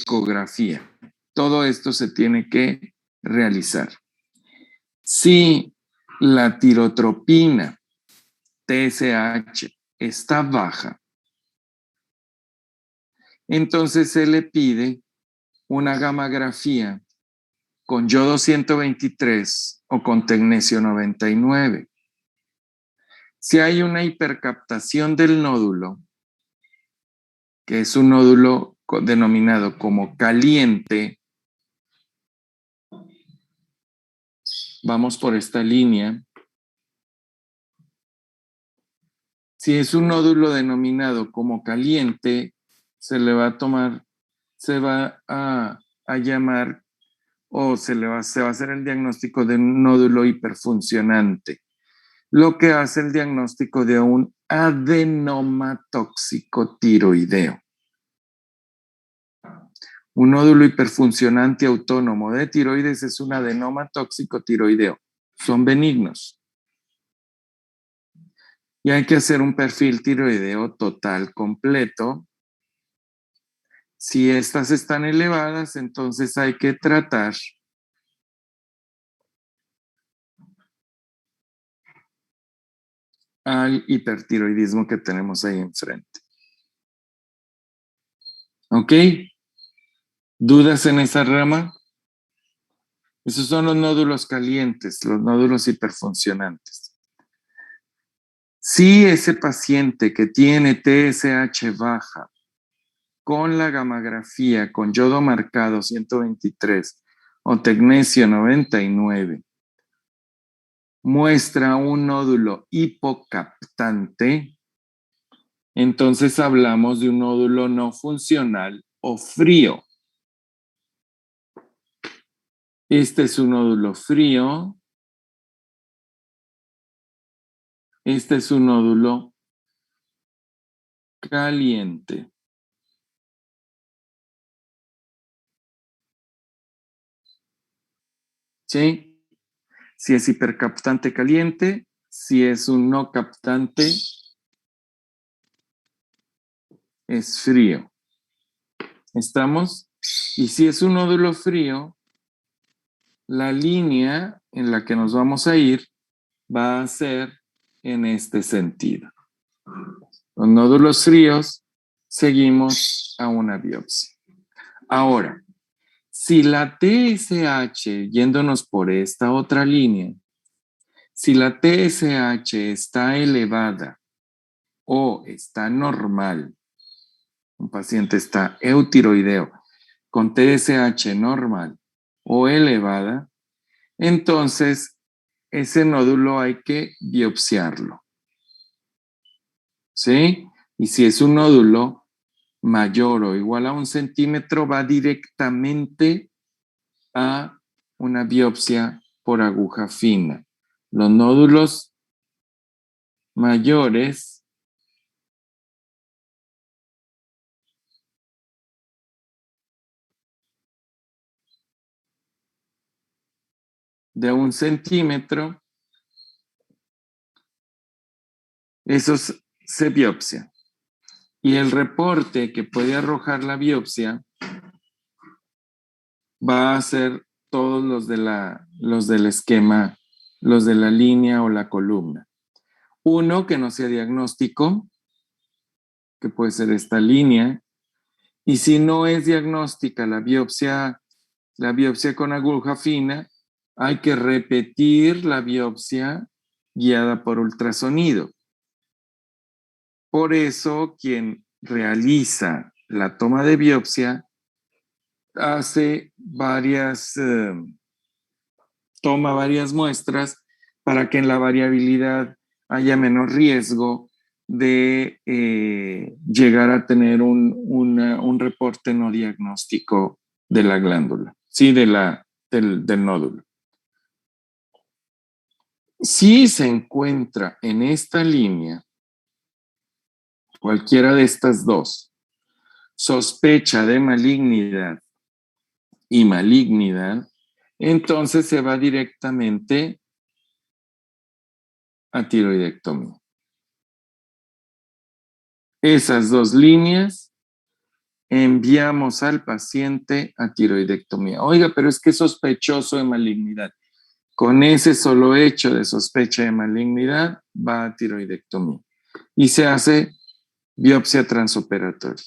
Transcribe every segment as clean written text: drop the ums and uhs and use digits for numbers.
ecografía. Todo esto se tiene que realizar. Si la tirotropina, TSH, está baja, entonces se le pide una gammagrafía con yodo 123 o con tecnesio 99. Si hay una hipercaptación del nódulo, que es un nódulo denominado como caliente, vamos por esta línea. Si es un nódulo denominado como caliente, se le va a tomar, se va a llamar o se va a hacer el diagnóstico de un nódulo hiperfuncionante, lo que hace el diagnóstico de un adenoma tóxico tiroideo. Un nódulo hiperfuncionante autónomo de tiroides es un adenoma tóxico tiroideo. Son benignos. Y hay que hacer un perfil tiroideo total completo. Si estas están elevadas, entonces hay que tratar al hipertiroidismo que tenemos ahí enfrente. ¿Ok? ¿Dudas en esa rama? Esos son los nódulos calientes, los nódulos hiperfuncionantes. Si ese paciente que tiene TSH baja con la gammagrafía, con yodo marcado 123 o tecnesio 99, muestra un nódulo hipocaptante, entonces hablamos de un nódulo no funcional o frío. Este es un nódulo frío. Este es un nódulo caliente. ¿Sí? Si es hipercaptante caliente, si es un no captante, es frío. ¿Estamos? Y si es un nódulo frío, la línea en la que nos vamos a ir va a ser en este sentido. Los nódulos fríos, seguimos a una biopsia. Ahora, si la TSH, yéndonos por esta otra línea, si la TSH está elevada o está normal, un paciente está eutiroideo con TSH normal o elevada, entonces ese nódulo hay que biopsiarlo. ¿Sí? Y si es un nódulo mayor o igual a 1 centímetro, va directamente a una biopsia por aguja fina. Los nódulos mayores de 1 centímetro, esos se biopsian. Y el reporte que puede arrojar la biopsia va a ser todos los del esquema, los de la línea o la columna. Uno que no sea diagnóstico, que puede ser esta línea, y si no es diagnóstica la biopsia con aguja fina, hay que repetir la biopsia guiada por ultrasonido. Por eso, quien realiza la toma de biopsia hace toma varias muestras para que en la variabilidad haya menor riesgo de llegar a tener un reporte no diagnóstico de la glándula, sí, del nódulo. Si se encuentra en esta línea, cualquiera de estas dos, sospecha de malignidad y malignidad, entonces se va directamente a tiroidectomía. Esas dos líneas enviamos al paciente a tiroidectomía. Oiga, pero es que es sospechoso de malignidad. Con ese solo hecho de sospecha de malignidad, va a tiroidectomía y se hace biopsia transoperatoria.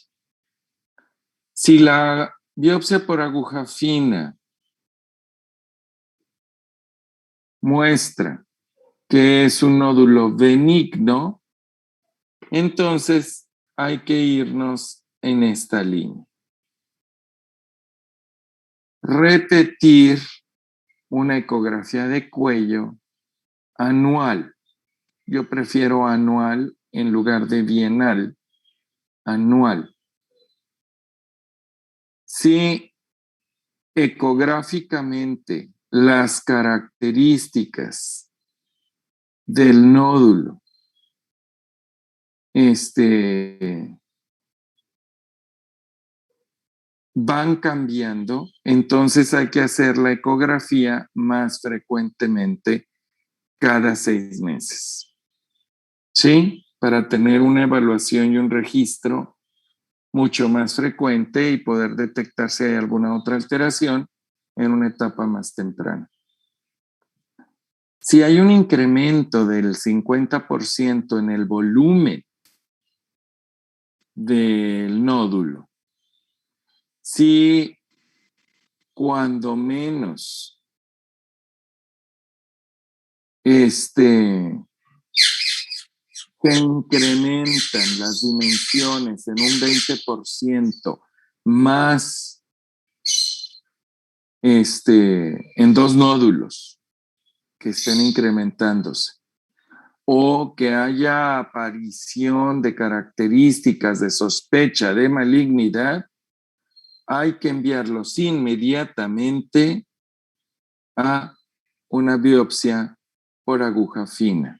Si la biopsia por aguja fina muestra que es un nódulo benigno, entonces hay que irnos en esta línea. Repetir una ecografía de cuello anual. Yo prefiero anual en lugar de bienal. Anual. Si ecográficamente las características del nódulo van cambiando, entonces hay que hacer la ecografía más frecuentemente cada 6 meses. ¿Sí? Para tener una evaluación y un registro mucho más frecuente y poder detectar si hay alguna otra alteración en una etapa más temprana. Si hay un incremento del 50% en el volumen del nódulo, si cuando menos se incrementan las dimensiones en un 20% más en 2 nódulos que estén incrementándose, o que haya aparición de características de sospecha de malignidad, hay que enviarlos inmediatamente a una biopsia por aguja fina.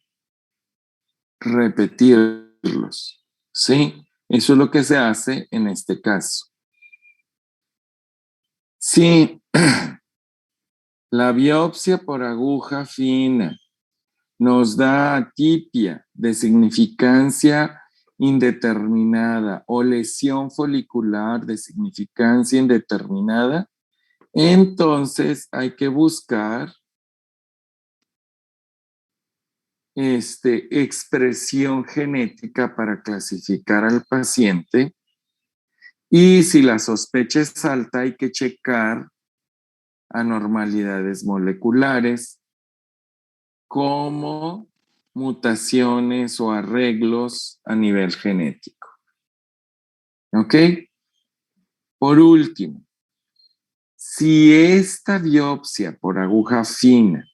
Repetirlos, ¿sí? Eso es lo que se hace en este caso. Si la biopsia por aguja fina nos da atipia de significancia indeterminada o lesión folicular de significancia indeterminada, entonces hay que buscar expresión genética para clasificar al paciente, y si la sospecha es alta hay que checar anormalidades moleculares como mutaciones o arreglos a nivel genético. ¿Ok? Por último, si esta biopsia por aguja fina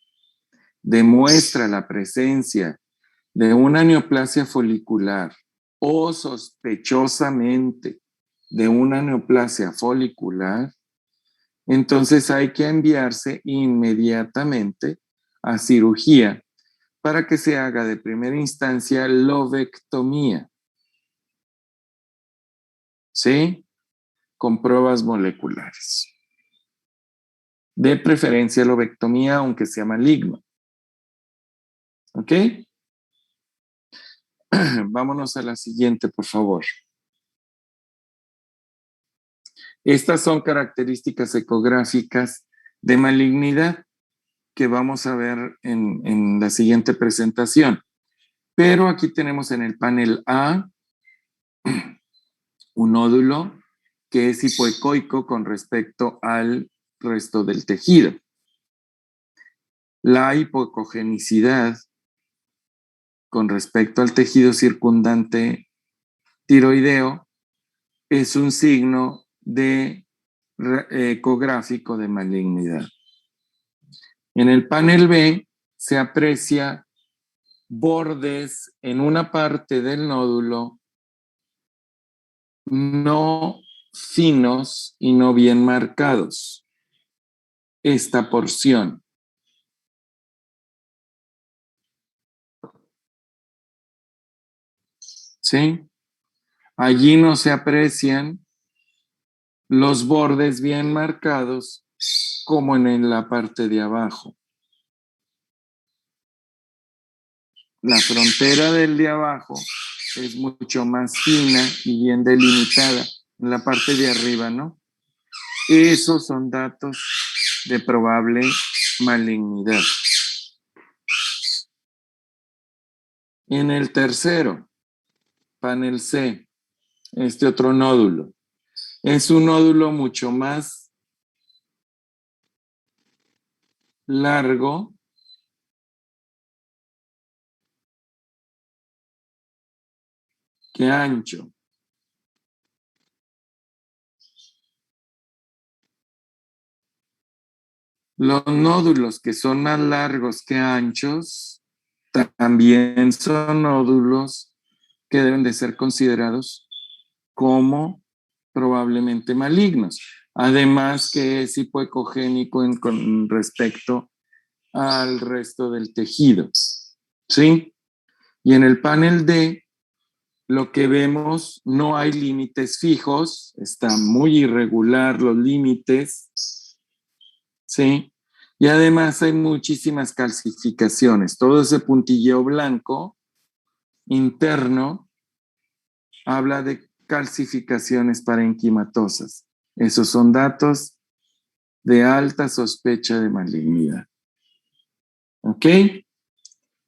demuestra la presencia de una neoplasia folicular o sospechosamente de una neoplasia folicular, entonces hay que enviarse inmediatamente a cirugía para que se haga de primera instancia lobectomía. ¿Sí? Con pruebas moleculares. De preferencia lobectomía, aunque sea maligno. ¿Ok? Vámonos a la siguiente, por favor. Estas son características ecográficas de malignidad que vamos a ver en la siguiente presentación. Pero aquí tenemos en el panel A un nódulo que es hipoecoico con respecto al resto del tejido. La hipoecogenicidad con respecto al tejido circundante tiroideo es un signo de ecográfico de malignidad. En el panel B se aprecia bordes en una parte del nódulo no finos y no bien marcados. Esta porción. ¿Sí? Allí no se aprecian los bordes bien marcados como en la parte de abajo. La frontera del de abajo es mucho más fina y bien delimitada en la parte de arriba, ¿no? Esos son datos de probable malignidad. En el tercero, panel C, este otro nódulo. Es un nódulo mucho más largo que ancho. Los nódulos que son más largos que anchos también son nódulos que deben de ser considerados como probablemente malignos. Además que es hipoecogénico con respecto al resto del tejido. ¿Sí? Y en el panel D, lo que vemos, no hay límites fijos, está muy irregular los límites, ¿sí? Y además hay muchísimas calcificaciones. Todo ese puntilleo blanco interno habla de calcificaciones parenquimatosas. Esos son datos de alta sospecha de malignidad. ¿Ok?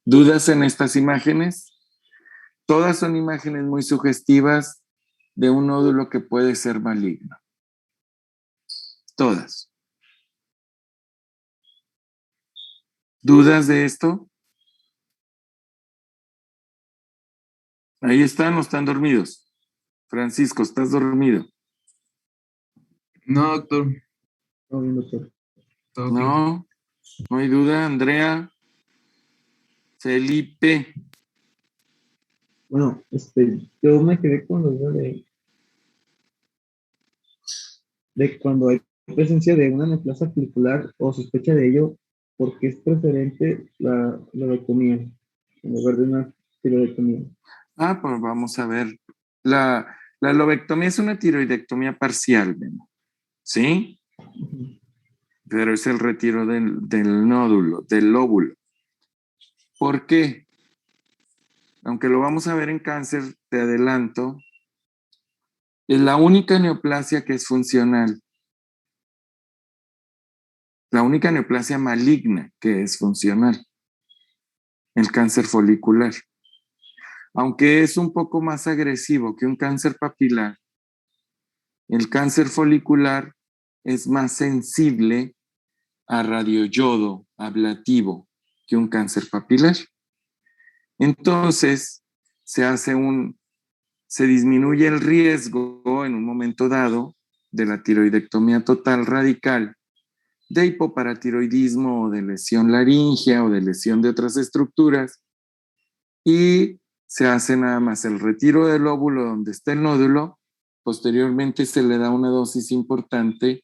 ¿Dudas en estas imágenes? Todas son imágenes muy sugestivas de un nódulo que puede ser maligno. Todas. ¿Dudas de esto? Ahí están o están dormidos. Francisco, ¿estás dormido? No, doctor. No, bien, doctor. Todo bien. No, no hay duda. Andrea, Felipe. Bueno, yo me quedé con lo de cuando hay presencia de una neoplasia folicular o sospecha de ello, porque es preferente la lobectomía en lugar de una tiroidectomía. Ah, pues vamos a ver. La lobectomía es una tiroidectomía parcial, Memo, ¿sí? Pero es el retiro del nódulo, del lóbulo. ¿Por qué? Aunque lo vamos a ver en cáncer, te adelanto, es la única neoplasia que es funcional. La única neoplasia maligna que es funcional. El cáncer folicular. Aunque es un poco más agresivo que un cáncer papilar, el cáncer folicular es más sensible a radioyodo ablativo que un cáncer papilar. Entonces, se disminuye el riesgo en un momento dado de la tiroidectomía total radical, de hipoparatiroidismo o de lesión laringea o de lesión de otras estructuras, y se hace nada más el retiro del óvulo donde está el nódulo. Posteriormente se le da una dosis importante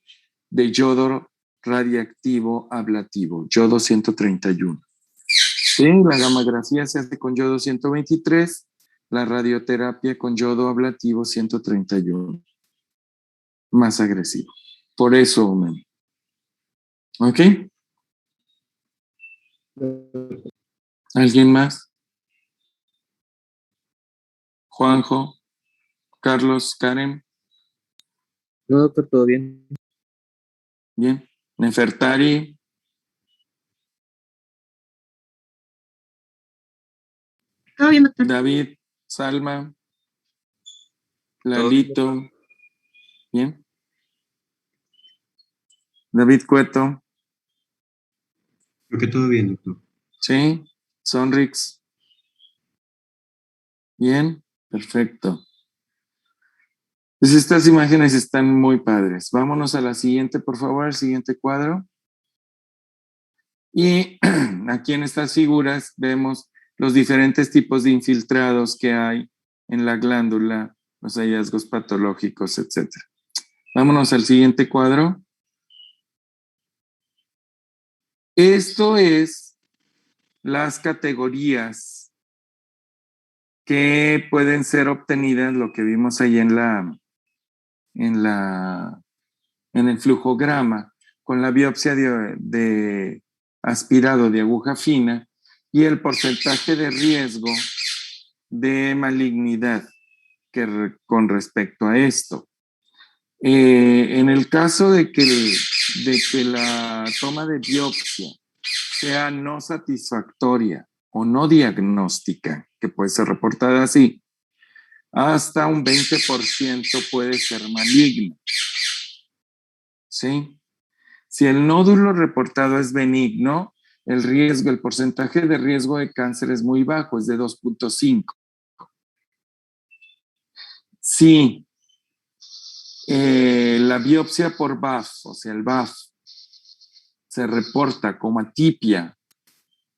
de yodo radiactivo ablativo, yodo 131. Sí, la gammagrafía se hace con yodo 123, la radioterapia con yodo ablativo 131, más agresivo. Por eso, ¿ok? ¿Alguien más? Juanjo, Carlos, Karen. No, doctor, todo bien. Bien. Nefertari. Todo bien, doctor. David, Salma, Todo bien, Lalito. Bien. David Cueto. Creo que todo bien, doctor. Sí. Sonrix. Bien. Perfecto. Pues estas imágenes están muy padres. Vámonos a la siguiente, por favor, al siguiente cuadro. Y aquí en estas figuras vemos los diferentes tipos de infiltrados que hay en la glándula, los hallazgos patológicos, etc. Vámonos al siguiente cuadro. Esto es las categorías que pueden ser obtenidas, lo que vimos ahí en el flujograma, con la biopsia de aspirado de aguja fina y el porcentaje de riesgo de malignidad con respecto a esto. En el caso de que la toma de biopsia sea no satisfactoria o no diagnóstica, que puede ser reportada así, hasta un 20% puede ser maligno. ¿Sí? Si el nódulo reportado es benigno, el porcentaje de riesgo de cáncer es muy bajo, es de 2.5. Si la biopsia por BAF, o sea, el BAF, se reporta como atipia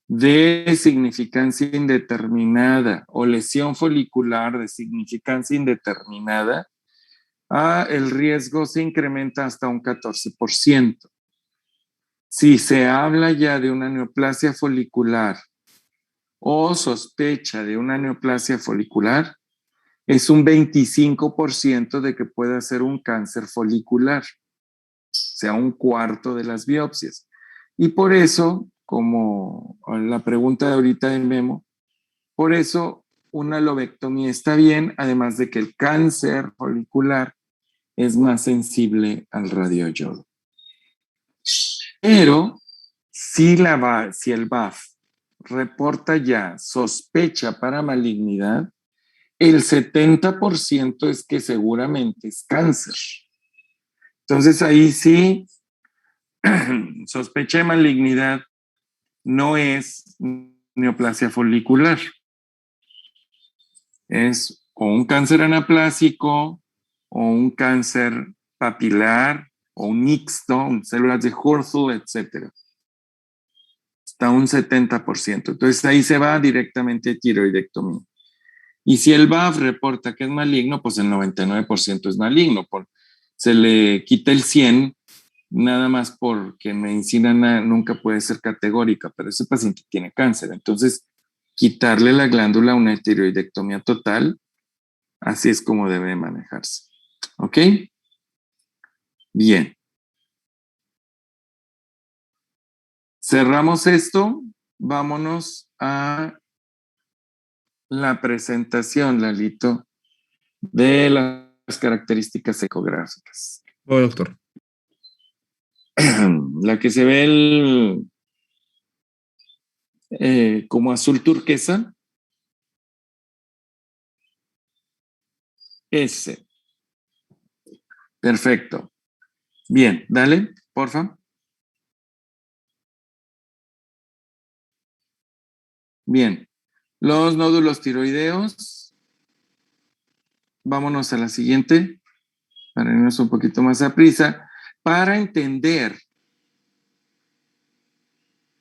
de significancia indeterminada o lesión folicular de significancia indeterminada, el riesgo se incrementa hasta un 14%. Si se habla ya de una neoplasia folicular o sospecha de una neoplasia folicular, es un 25% de que pueda ser un cáncer folicular, o sea, un cuarto de las biopsias. Y por eso, como la pregunta de ahorita de Memo, por eso una lobectomía está bien, además de que el cáncer folicular es más sensible al radioyodo. Pero si el BAF reporta ya sospecha para malignidad, el 70% es que seguramente es cáncer. Entonces ahí sí, sospecha de malignidad no es neoplasia folicular. Es o un cáncer anaplásico o un cáncer papilar o un mixto, células de Hürthl, etc. Hasta un 70%. Entonces ahí se va directamente a tiroidectomía. Y si el BAF reporta que es maligno, pues el 99% es maligno. Se le quita el 100, nada más porque en medicina nunca puede ser categórica, pero ese paciente tiene cáncer. Entonces, quitarle la glándula a una tiroidectomía total, así es como debe manejarse. ¿Ok? Bien. Cerramos esto. Vámonos a la presentación, Lalito, de las características ecográficas. Oh, doctor. La que se ve como azul turquesa. Ese. Perfecto. Bien, dale, porfa. Bien. Los nódulos tiroideos. Vámonos a la siguiente, para irnos un poquito más a prisa. Para entender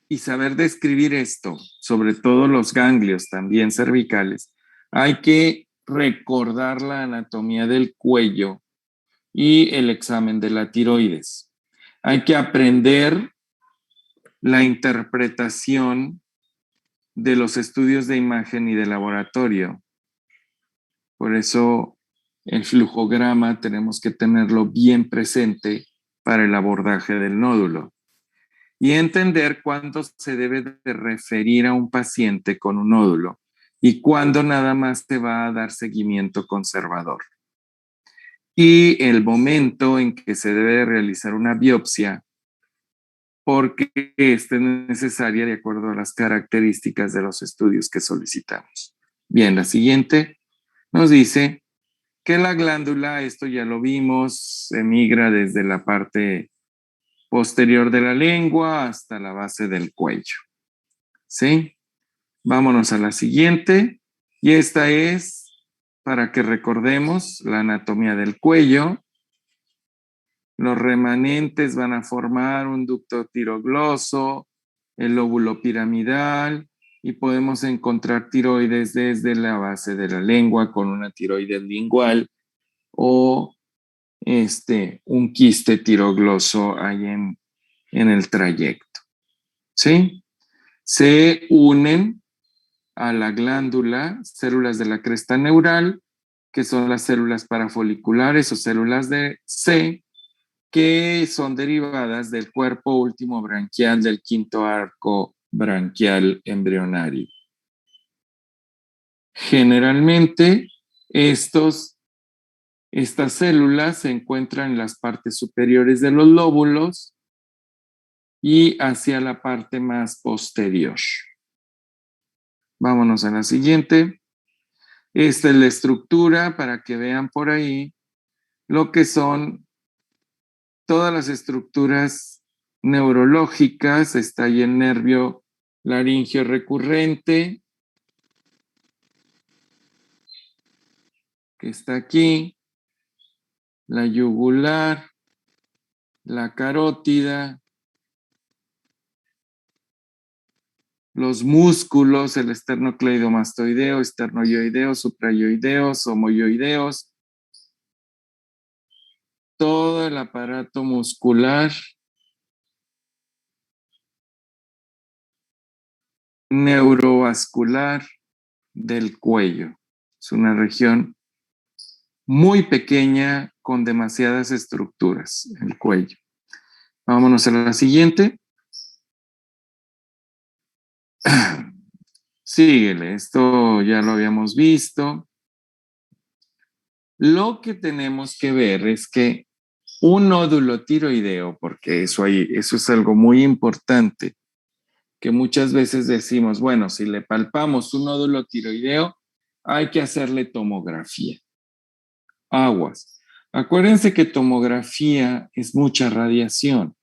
y saber describir esto, sobre todo los ganglios también cervicales, hay que recordar la anatomía del cuello y el examen de la tiroides. Hay que aprender la interpretación de los estudios de imagen y de laboratorio. Por eso el flujograma tenemos que tenerlo bien presente para el abordaje del nódulo. Y entender cuándo se debe de referir a un paciente con un nódulo y cuándo nada más se va a dar seguimiento conservador. Y el momento en que se debe de realizar una biopsia, porque esta es necesaria de acuerdo a las características de los estudios que solicitamos. Bien, la siguiente nos dice que la glándula, esto ya lo vimos, emigra desde la parte posterior de la lengua hasta la base del cuello. ¿Sí? Vámonos a la siguiente. Y esta es para que recordemos la anatomía del cuello. Los remanentes van a formar un ducto tirogloso, el lóbulo piramidal, y podemos encontrar tiroides desde la base de la lengua con una tiroides lingual o un quiste tirogloso ahí en el trayecto. ¿Sí? Se unen a la glándula células de la cresta neural, que son las células parafoliculares o células de C, que son derivadas del cuerpo último branquial del quinto arco branquial embrionario. Generalmente, estos Estas células se encuentran en las partes superiores de los lóbulos y hacia la parte más posterior. Vámonos a la siguiente. Esta es la estructura para que vean por ahí lo que son todas las estructuras neurológicas. Está ahí el nervio laringio recurrente, que está aquí, la yugular, la carótida, los músculos, el esternocleidomastoideo, esternoioideos, suprayoideos, homoyoideos, todo el aparato muscular, neurovascular del cuello. Es una región muy pequeña con demasiadas estructuras, el cuello. Vámonos a la siguiente. Síguele, esto ya lo habíamos visto. Lo que tenemos que ver es que un nódulo tiroideo, porque eso es algo muy importante, que muchas veces decimos, bueno, si le palpamos un nódulo tiroideo, hay que hacerle tomografía. Aguas. Acuérdense que tomografía es mucha radiación.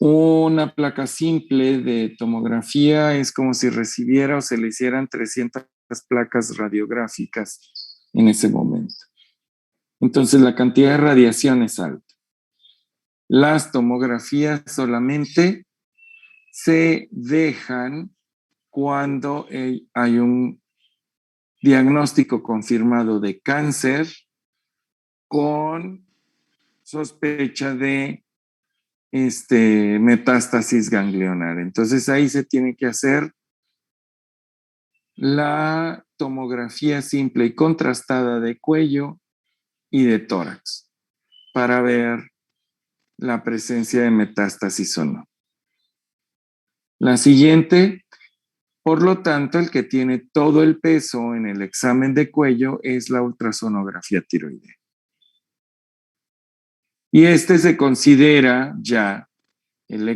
Una placa simple de tomografía es como si recibiera o se le hicieran 300 placas radiográficas en ese momento. Entonces la cantidad de radiación es alta. Las tomografías solamente se dejan cuando hay un diagnóstico confirmado de cáncer con sospecha de metástasis ganglionar. Entonces ahí se tiene que hacer la tomografía simple y contrastada de cuello y de tórax para ver la presencia de metástasis o no. La siguiente, por lo tanto, el que tiene todo el peso en el examen de cuello es la ultrasonografía tiroidea. Y se considera ya la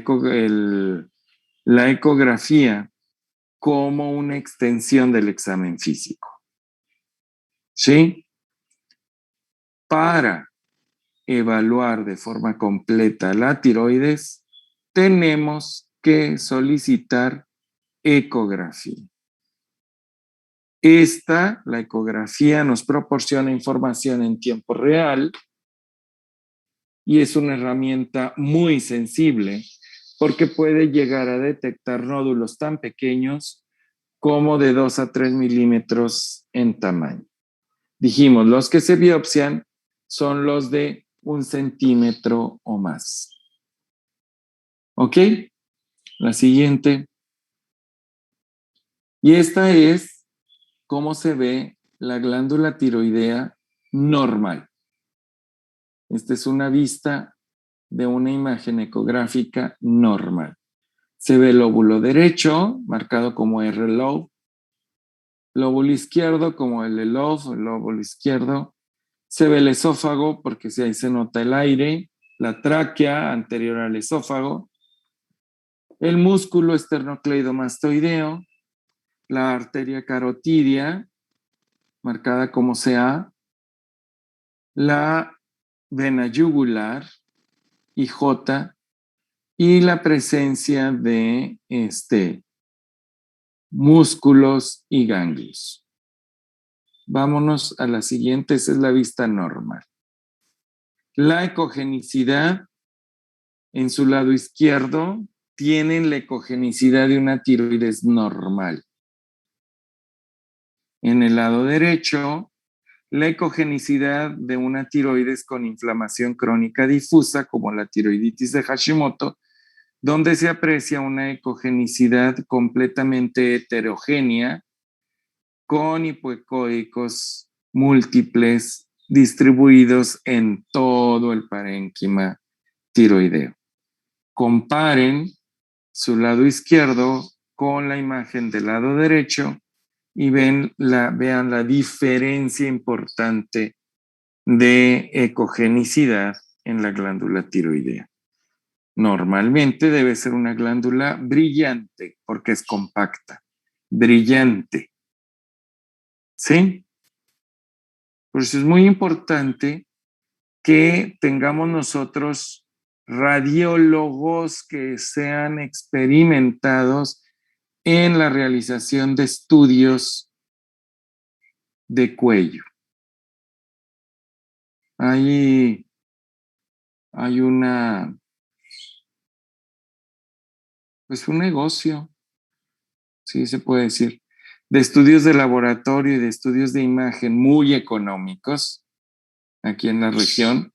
ecografía como una extensión del examen físico. ¿Sí? Para evaluar de forma completa la tiroides, tenemos que solicitar ecografía. La ecografía nos proporciona información en tiempo real y es una herramienta muy sensible porque puede llegar a detectar nódulos tan pequeños como de 2 a 3 milímetros en tamaño. Dijimos, los que se biopsian son los de 1 centímetro o más. ¿Ok? La siguiente. Y esta es cómo se ve la glándula tiroidea normal. Esta es una vista de una imagen ecográfica normal. Se ve el lóbulo derecho, marcado como R-lobe, lóbulo izquierdo como L-lobe, el lóbulo izquierdo. Se ve el esófago porque ahí se nota el aire, la tráquea anterior al esófago, el músculo esternocleidomastoideo, la arteria carotidia, marcada como CA, la vena yugular y J, y la presencia de músculos y ganglios. Vámonos a la siguiente, esa es la vista normal. La ecogenicidad en su lado izquierdo tienen la ecogenicidad de una tiroides normal. En el lado derecho, la ecogenicidad de una tiroides con inflamación crónica difusa, como la tiroiditis de Hashimoto, donde se aprecia una ecogenicidad completamente heterogénea, con hipoecoicos múltiples distribuidos en todo el parénquima tiroideo. Comparen su lado izquierdo con la imagen del lado derecho y vean la diferencia importante de ecogenicidad en la glándula tiroidea. Normalmente debe ser una glándula brillante porque es compacta, brillante. ¿Sí? Por eso es muy importante que tengamos nosotros radiólogos que sean experimentados en la realización de estudios de cuello. Hay un negocio, sí se puede decir, de estudios de laboratorio y de estudios de imagen muy económicos aquí en la región,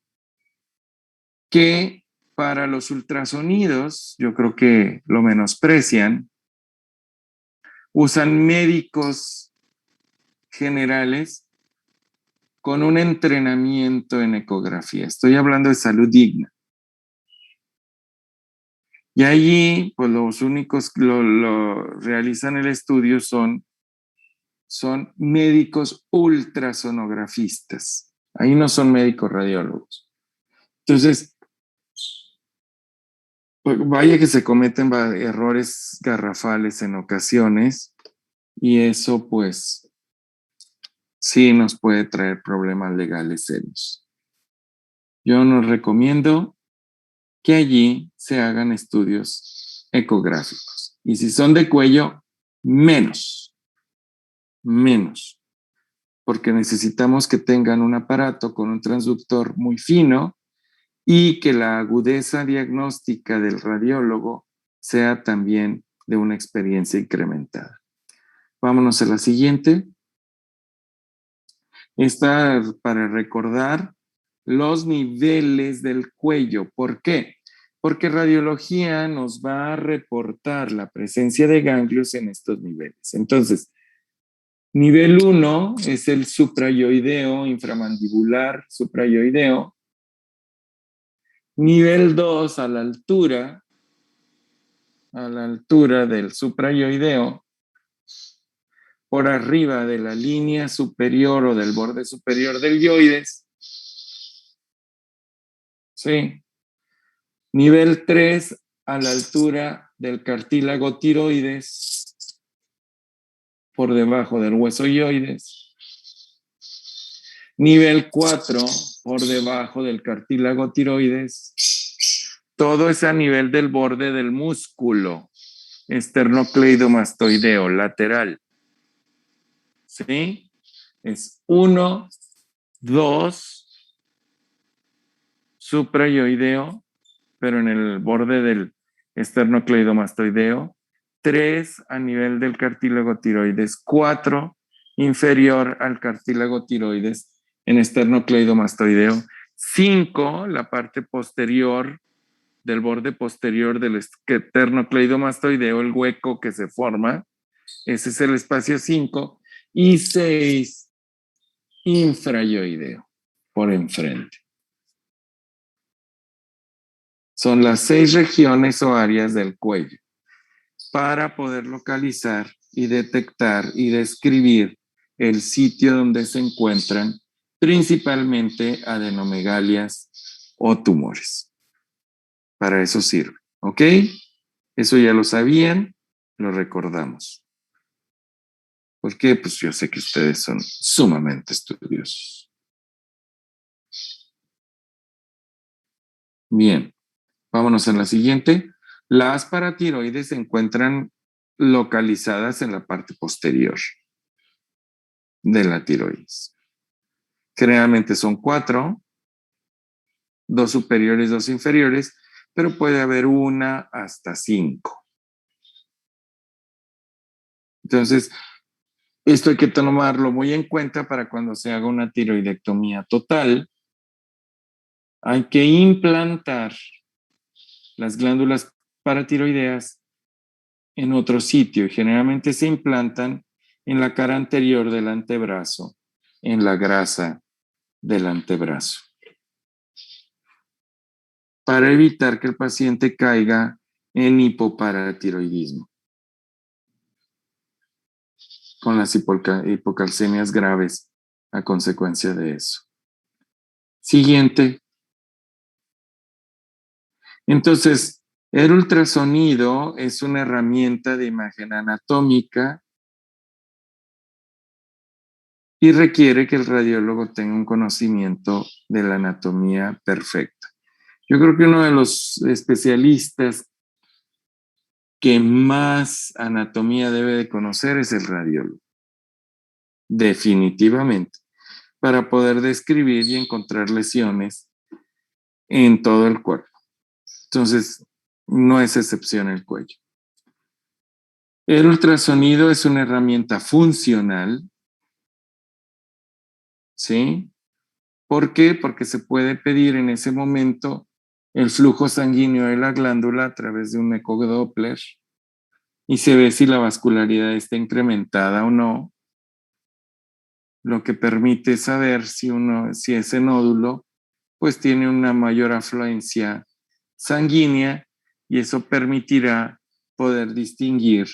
que para los ultrasonidos, yo creo que lo menosprecian, usan médicos generales con un entrenamiento en ecografía. Estoy hablando de Salud Digna. Y allí, pues los únicos que lo realizan el estudio son médicos ultrasonografistas. Ahí no son médicos radiólogos. Entonces, pues vaya que se cometen errores garrafales en ocasiones y eso pues sí nos puede traer problemas legales serios. Yo nos recomiendo que allí se hagan estudios ecográficos. Y si son de cuello, menos, porque necesitamos que tengan un aparato con un transductor muy fino y que la agudeza diagnóstica del radiólogo sea también de una experiencia incrementada. Vámonos a la siguiente. Esta para recordar los niveles del cuello. ¿Por qué? Porque radiología nos va a reportar la presencia de ganglios en estos niveles. Entonces, nivel 1 es el suprayoideo, inframandibular, suprayoideo. Nivel 2 a la altura del suprayoideo, por arriba de la línea superior o del borde superior del yoides. Sí. Nivel 3 a la altura del cartílago tiroides, por debajo del hueso yoides. Nivel 4 por debajo del cartílago tiroides. Todo es a nivel del borde del músculo esternocleidomastoideo lateral. ¿Sí? Es 1, 2, suprayoideo, pero en el borde del esternocleidomastoideo. 3, a nivel del cartílago tiroides. 4, inferior al cartílago tiroides en esternocleidomastoideo. 5, la parte posterior del borde posterior del esternocleidomastoideo, el hueco que se forma. Ese es el espacio 5. Y 6, infrayoideo, por enfrente. Son las 6 regiones o áreas del cuello para poder localizar y detectar y describir el sitio donde se encuentran principalmente adenomegalias o tumores. Para eso sirve, ¿ok? Eso ya lo sabían, lo recordamos. Porque pues yo sé que ustedes son sumamente estudiosos. Bien, vámonos a la siguiente. Las paratiroides se encuentran localizadas en la parte posterior de la tiroides. Generalmente son 4, 2 superiores, 2 inferiores, pero puede haber 1 hasta 5. Entonces, esto hay que tomarlo muy en cuenta para cuando se haga una tiroidectomía total. Hay que implantar las glándulas paratiroideas en otro sitio y generalmente se implantan en la cara anterior del antebrazo, en la grasa del antebrazo, para evitar que el paciente caiga en hipoparatiroidismo. con las hipocalcemias graves a consecuencia de eso. Siguiente. Entonces, el ultrasonido es una herramienta de imagen anatómica y requiere que el radiólogo tenga un conocimiento de la anatomía perfecta. Yo creo que uno de los especialistas que más anatomía debe de conocer es el radiólogo. Definitivamente. Para poder describir y encontrar lesiones en todo el cuerpo. Entonces, no es excepción el cuello. El ultrasonido es una herramienta funcional, ¿sí? ¿Por qué? Porque se puede pedir en ese momento el flujo sanguíneo de la glándula a través de un ecodoppler y se ve si la vascularidad está incrementada o no, lo que permite saber si ese nódulo pues tiene una mayor afluencia sanguínea y eso permitirá poder distinguir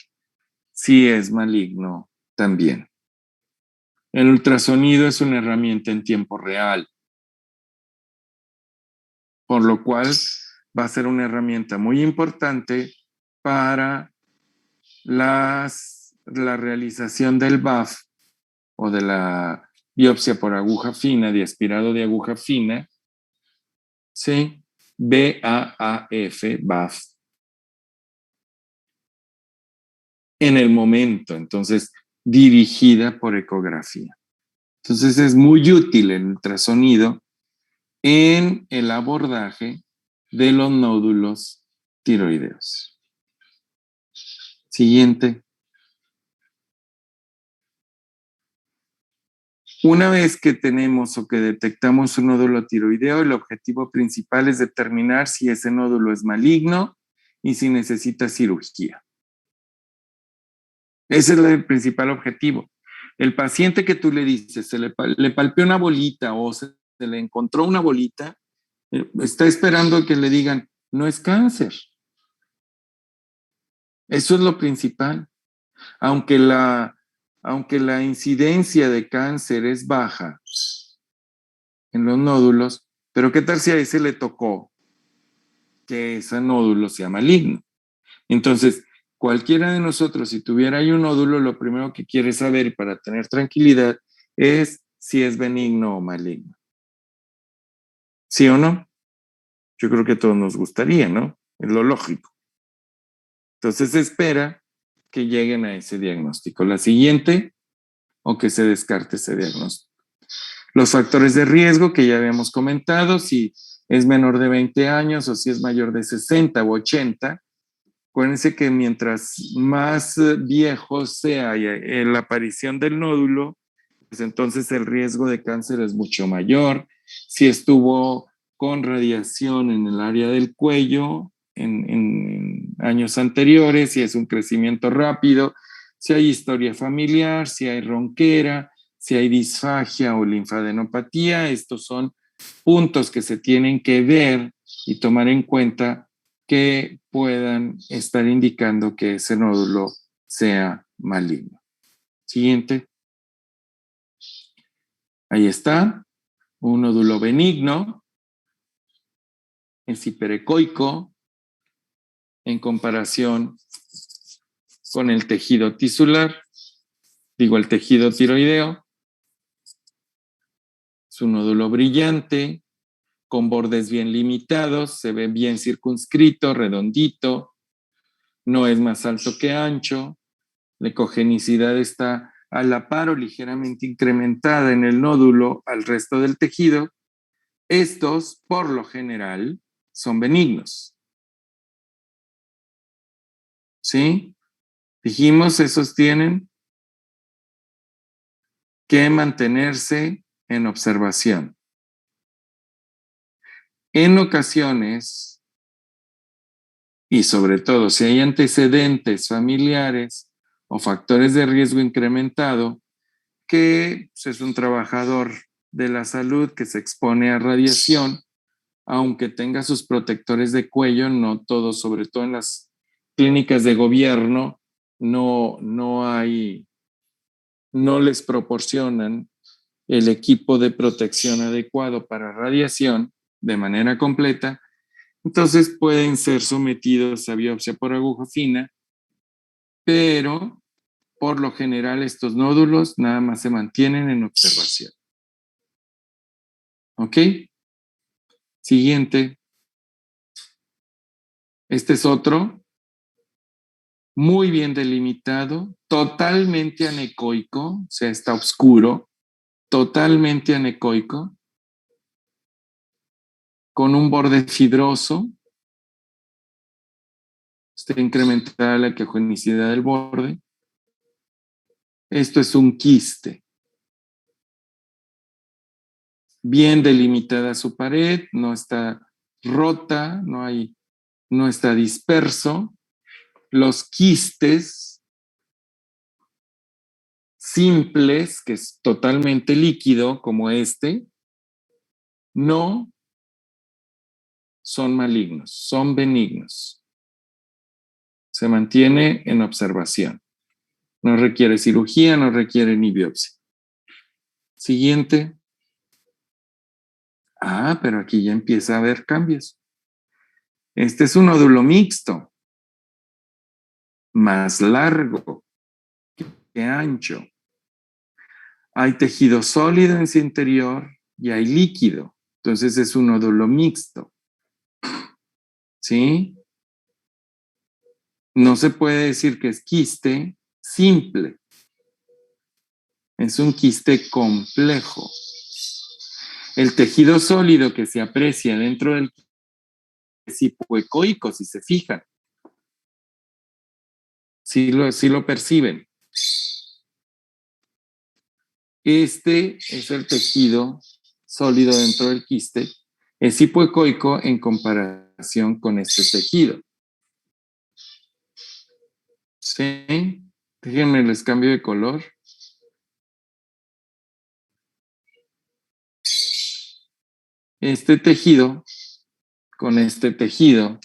si es maligno también. El ultrasonido es una herramienta en tiempo real, por lo cual va a ser una herramienta muy importante para la realización del BAF o de la biopsia por aguja fina, de aspirado de aguja fina, ¿sí? BAAF, BAF. En el momento, entonces, dirigida por ecografía. Entonces es muy útil el ultrasonido en el abordaje de los nódulos tiroideos. Siguiente. Una vez que tenemos o que detectamos un nódulo tiroideo, el objetivo principal es determinar si ese nódulo es maligno y si necesita cirugía. Ese es el principal objetivo. El paciente que tú le dices, le palpeó una bolita o se le encontró una bolita, está esperando que le digan, no es cáncer. Eso es lo principal. Aunque la incidencia de cáncer es baja en los nódulos, pero ¿qué tal si a ese le tocó que ese nódulo sea maligno? Entonces, cualquiera de nosotros, si tuviera ahí un nódulo, lo primero que quiere saber para tener tranquilidad es si es benigno o maligno. ¿Sí o no? Yo creo que a todos nos gustaría, ¿no? Es lo lógico. Entonces se espera que lleguen a ese diagnóstico. La siguiente, o que se descarte ese diagnóstico. Los factores de riesgo que ya habíamos comentado, si es menor de 20 años o si es mayor de 60 u 80. Acuérdense que mientras más viejo sea la aparición del nódulo, pues entonces el riesgo de cáncer es mucho mayor. Si estuvo con radiación en el área del cuello en años anteriores, si es un crecimiento rápido, si hay historia familiar, si hay ronquera, si hay disfagia o linfadenopatía, estos son puntos que se tienen que ver y tomar en cuenta que puedan estar indicando que ese nódulo sea maligno. Siguiente. Ahí está, un nódulo benigno, es hiperecoico en comparación con el tejido tisular, el tejido tiroideo. Es un nódulo brillante, con bordes bien limitados, se ve bien circunscrito, redondito, no es más alto que ancho, la ecogenicidad está a la par o ligeramente incrementada en el nódulo al resto del tejido. Estos, por lo general, son benignos. ¿Sí? Dijimos, esos tienen que mantenerse en observación. En ocasiones, y sobre todo si hay antecedentes familiares o factores de riesgo incrementado, que es un trabajador de la salud que se expone a radiación, aunque tenga sus protectores de cuello, no todos, sobre todo en las clínicas de gobierno, no hay no les proporcionan el equipo de protección adecuado para radiación de manera completa, entonces pueden ser sometidos a biopsia por aguja fina, pero por lo general estos nódulos nada más se mantienen en observación. ¿Ok? Siguiente. Este es otro, muy bien delimitado, totalmente anecoico, o sea, está oscuro, totalmente anecoico, con un borde fibroso. Está incrementada la quejonicidad del borde. Esto es un quiste. Bien delimitada su pared, no está rota, no está disperso. Los quistes simples, que es totalmente líquido, como este, no son malignos, son benignos. Se mantiene en observación. No requiere cirugía, no requiere ni biopsia. Siguiente. Pero aquí ya empieza a haber cambios. Este es un nódulo mixto, más largo que ancho. Hay tejido sólido en su interior y hay líquido. Entonces es un nódulo mixto. ¿Sí? No se puede decir que es quiste simple. Es un quiste complejo. El tejido sólido que se aprecia dentro del quiste es hipoecoico, si se fijan. Sí lo perciben. Este es el tejido sólido dentro del quiste. Es hipoecoico en comparación con este tejido. ¿Sí? Déjenme les cambio de color. Este tejido con este tejido,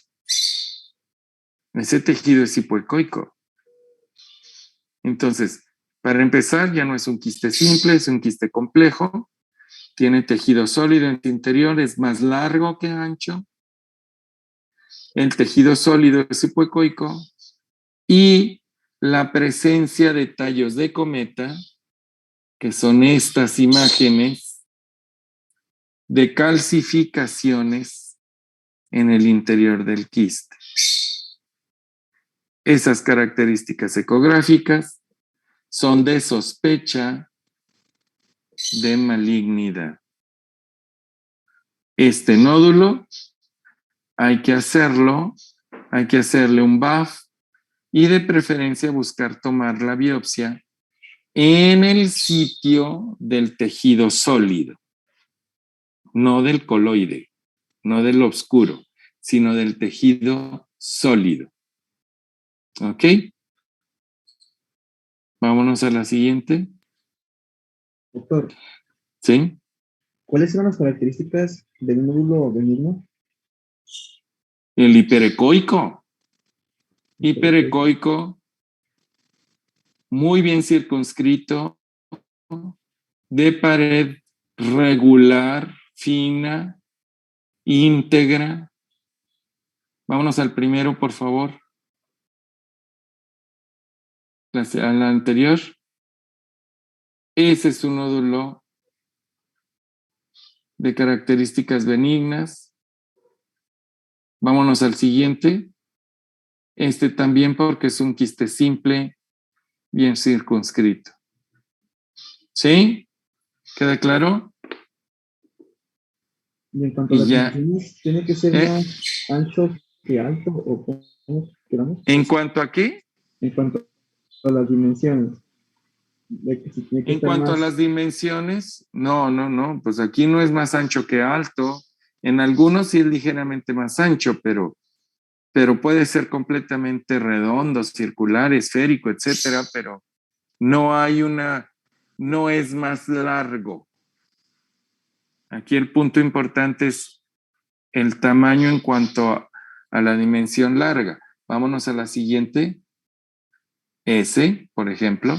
ese tejido es hipoecoico. Entonces, para empezar, ya no es un quiste simple, es un quiste complejo. Tiene tejido sólido en su interior, es más largo que ancho. El tejido sólido es hipoecoico y la presencia de tallos de cometa, que son estas imágenes de calcificaciones en el interior del quiste. Esas características ecográficas son de sospecha de malignidad. Este nódulo hay que hacerle un BAF y de preferencia buscar tomar la biopsia en el sitio del tejido sólido, no del coloide, no del oscuro, sino del tejido sólido. ¿Ok? Vámonos a la siguiente. Doctor, ¿Sí? ¿cuáles son las características del nódulo benigno? El hiperecoico. Hiperecoico, muy bien circunscrito, de pared regular, fina, íntegra. Vámonos al primero, por favor. A la anterior. Ese es un nódulo de características benignas. Vámonos al siguiente. Este también porque es un quiste simple, bien circunscrito. ¿Sí? ¿Queda claro? Y en cuanto a las dimensiones, ¿tiene que ser más ancho que alto o cómo quedamos? ¿En cuanto a qué? En cuanto a las dimensiones. De que si tiene que En estar cuanto a más... las dimensiones, no, pues aquí no es más ancho que alto. En algunos sí es ligeramente más ancho, pero puede ser completamente redondo, circular, esférico, etcétera, pero no es más largo. Aquí el punto importante es el tamaño en cuanto a la dimensión larga. Vámonos a la siguiente. S, por ejemplo.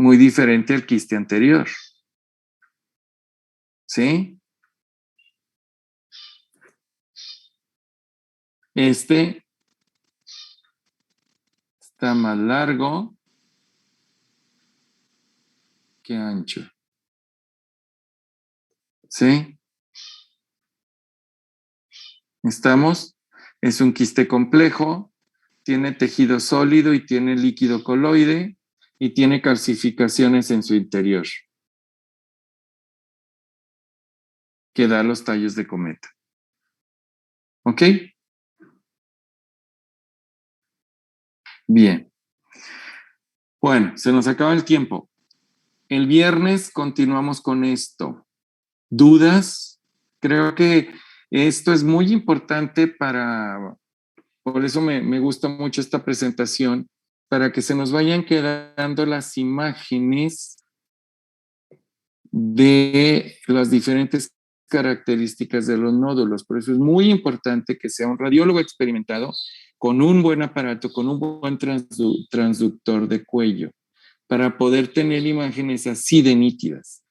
muy diferente al quiste anterior. ¿Sí? Este está más largo que ancho. ¿Sí? ¿Estamos? Es un quiste complejo, tiene tejido sólido y tiene líquido coloide y tiene calcificaciones en su interior que da los tallos de cometa. ¿Ok? Bien. Bueno, se nos acaba el tiempo. El viernes continuamos con esto. ¿Dudas? Creo que esto es muy importante por eso me gusta mucho esta presentación, para que se nos vayan quedando las imágenes de las diferentes características de los nódulos. Por eso es muy importante que sea un radiólogo experimentado con un buen aparato, con un buen transductor de cuello, para poder tener imágenes así de nítidas,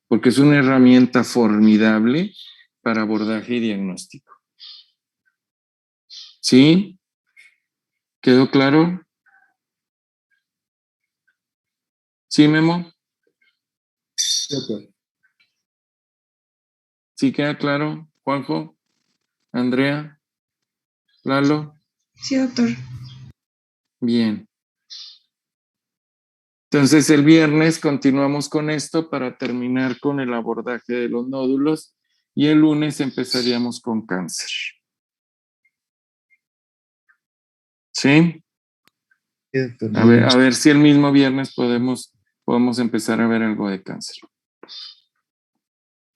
porque es una herramienta formidable para abordaje y diagnóstico. ¿Sí? ¿Quedó claro? ¿Sí, Memo? ¿Sí queda claro? Juanjo, Andrea, Lalo. Sí, doctor. Bien. Entonces el viernes continuamos con esto para terminar con el abordaje de los nódulos y el lunes empezaríamos con cáncer. ¿Sí? Sí, doctor. A ver si el mismo viernes podemos empezar a ver algo de cáncer.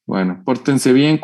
Bueno, pórtense bien.